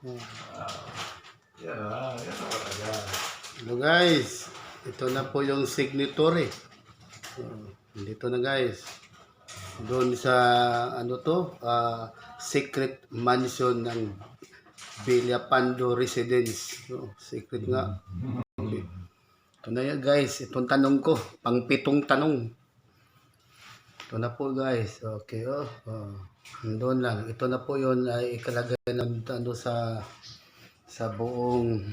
Yan ang talaga. Hello guys, ito na po yung signature. Dito na guys. Doon sa ano to, secret mansion ng Villapando Residence. Secret nga. Ito na yan guys, itong tanong ko, pang 7 tanong. Ito na po guys, okay doon lang. Ito na po yun ay ikalagay ng ano sa buong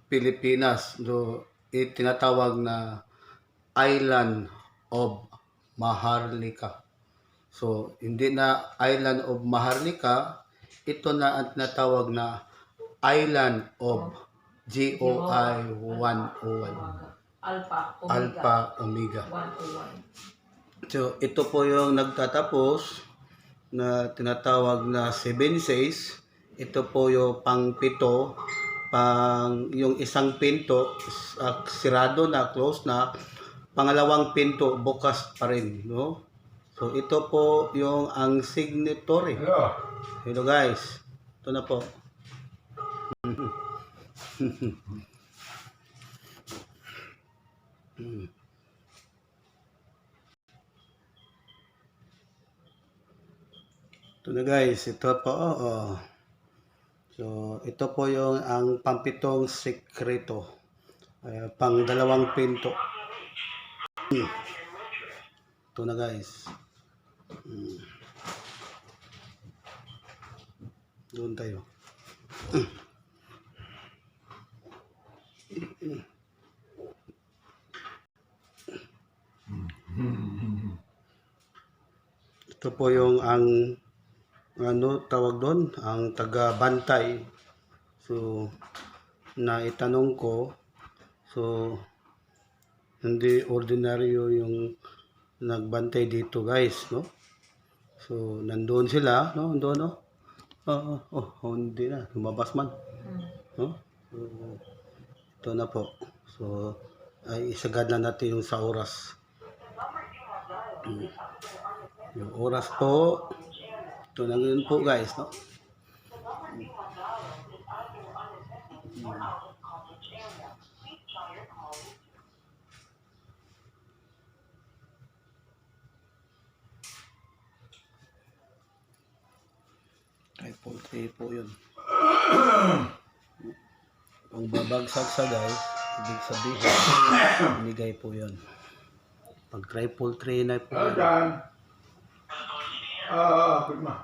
Pilipinas. Tinatawag na Island of Maharlika. So, hindi na Island of Maharlika, ito na ang tinatawag na Island of GOI 101. Alpha Omega. 101. So, ito po yung nagtatapos na tinatawag na 7 says. Ito po yung pang-7, yung isang pinto sirado na, close na. Pangalawang pinto bukas pa rin, no? So, ito po yung ang signatory. Hello guys. Ito na po. Ito na guys, ito po. So, ito po yung ang pang-7 sekreto. Pang 2 pinto. Ito na guys. Doon tayo. Ito po yung ang ano tawag doon, ang taga-bantay. So, naitanong ko, so hindi ordinaryo yung nagbantay dito guys, no? So, nandoon sila, no? Nandoon, no? Hindi na, lumabas man. No? So, ito na po. So, ay isagad na natin yung sa oras. Yung oras po, ito na yun po guys, no? Triple 3 po yun. Kung babagsak sa guys, ibig sabihin, binigay po yun. Pag triple 3 na po yun. Good ma.